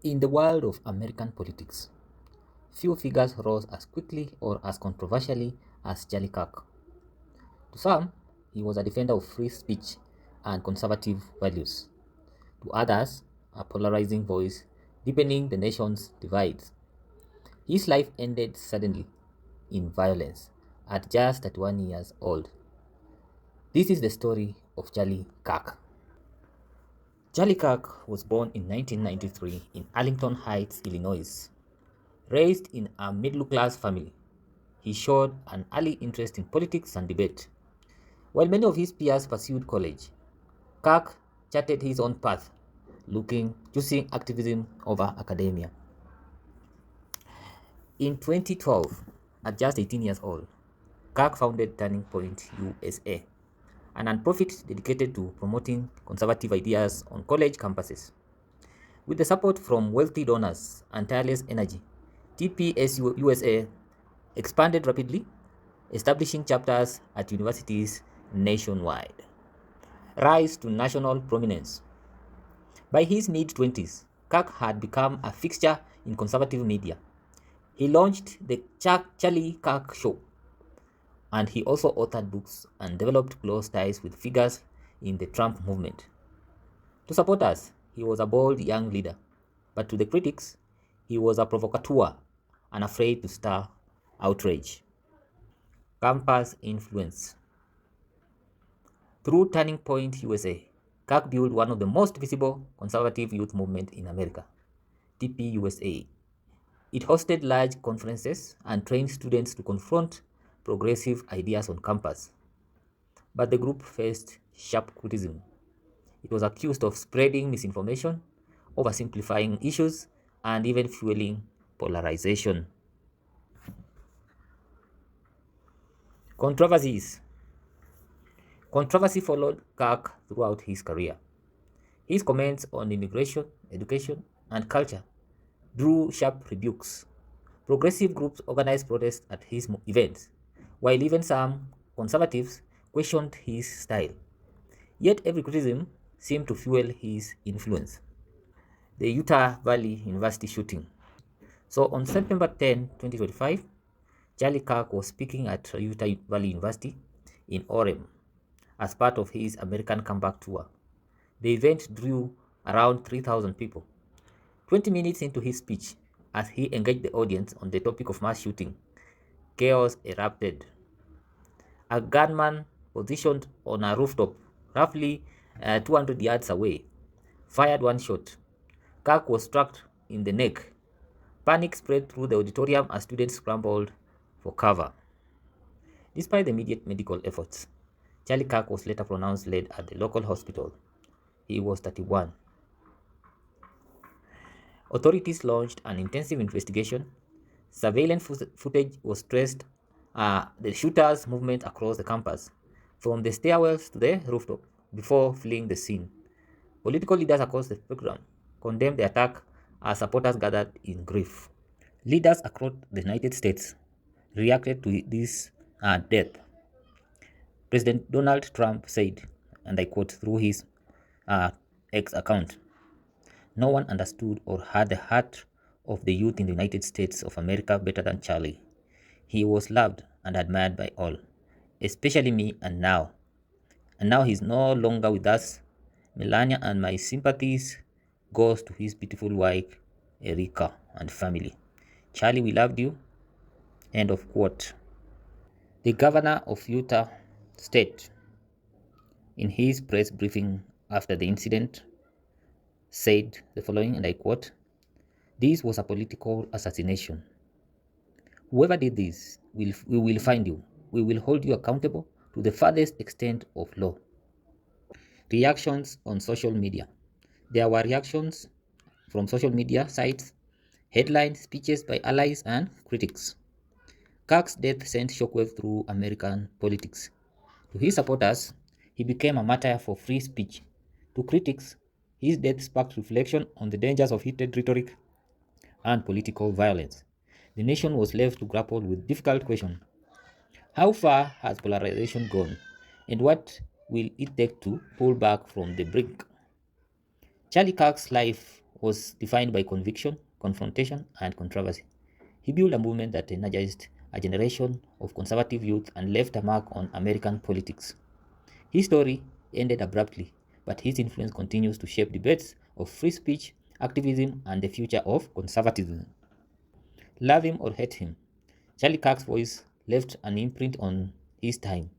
In the world of American politics, few figures rose as quickly or as controversially as Charlie Kirk. To some, he was a defender of free speech and conservative values. To others, a polarizing voice deepening the nation's divides. His life ended suddenly in violence at just 31 years old. This is the story of Charlie Kirk. Charlie Kirk was born in 1993 in Arlington Heights, Illinois. Raised in a middle-class family, he showed an early interest in politics and debate. While many of his peers pursued college, Kirk charted his own path, choosing activism over academia. In 2012, at just 18 years old, Kirk founded Turning Point USA, a nonprofit dedicated to promoting conservative ideas on college campuses. With the support from wealthy donors and tireless energy, TPS USA expanded rapidly, establishing chapters at universities nationwide. Rise to national prominence. By his mid-20s, Kirk had become a fixture in conservative media. He launched the Charlie Kirk Show, and he also authored books and developed close ties with figures in the Trump movement. To supporters, he was a bold young leader, but to the critics, he was a provocateur, unafraid to stir outrage. Campus influence. Through Turning Point USA, Kirk built one of the most visible conservative youth movements in America, TPUSA. It hosted large conferences and trained students to confront progressive ideas on campus. But the group faced sharp criticism. It was accused of spreading misinformation, oversimplifying issues, and even fueling polarization. Controversies. Controversy followed Kirk throughout his career. His comments on immigration, education, and culture drew sharp rebukes. Progressive groups organized protests at his events, while even some conservatives questioned his style. Yet every criticism seemed to fuel his influence. The Utah Valley University shooting. So on September 10, 2025, Charlie Kirk was speaking at Utah Valley University in Orem as part of his American Comeback Tour. The event drew around 3,000 people. 20 minutes into his speech, as he engaged the audience on the topic of mass shooting, chaos erupted. A gunman positioned on a rooftop, roughly 200 yards away, fired one shot. Kirk was struck in the neck. Panic spread through the auditorium as students scrambled for cover. Despite the immediate medical efforts, Charlie Kirk was later pronounced dead at the local hospital. He was 31. Authorities launched an intensive investigation. Surveillance footage was traced the shooter's movement across the campus, from the stairwells to the rooftop, before fleeing the scene. Political leaders across the spectrum condemned the attack as supporters gathered in grief. Leaders across the United States reacted to this death. President Donald Trump said, and I quote through his X account, "No one understood or had the heart of the youth in the United States of America better than Charlie. He was loved and admired by all, especially me, and now he's no longer with us. Melania and my sympathies goes to his beautiful wife, Erika, and family. Charlie, we loved you." End of quote. The governor of Utah State, in his press briefing after the incident, said the following, and I quote, "This was a political assassination. Whoever did this, we will find you. We will hold you accountable to the farthest extent of law." Reactions on social media. There were reactions from social media sites, headlines, speeches by allies and critics. Kirk's death sent shockwave through American politics. To his supporters, he became a martyr for free speech. To critics, his death sparked reflection on the dangers of heated rhetoric and political violence. The nation was left to grapple with difficult questions. How far has polarization gone, and what will it take to pull back from the brink? Charlie Kirk's life was defined by conviction, confrontation, and controversy. He built a movement that energized a generation of conservative youth and left a mark on American politics. His story ended abruptly, but his influence continues to shape debates of free speech, activism, and the future of conservatism. Love him or hate him, Charlie Kirk's voice left an imprint on his time.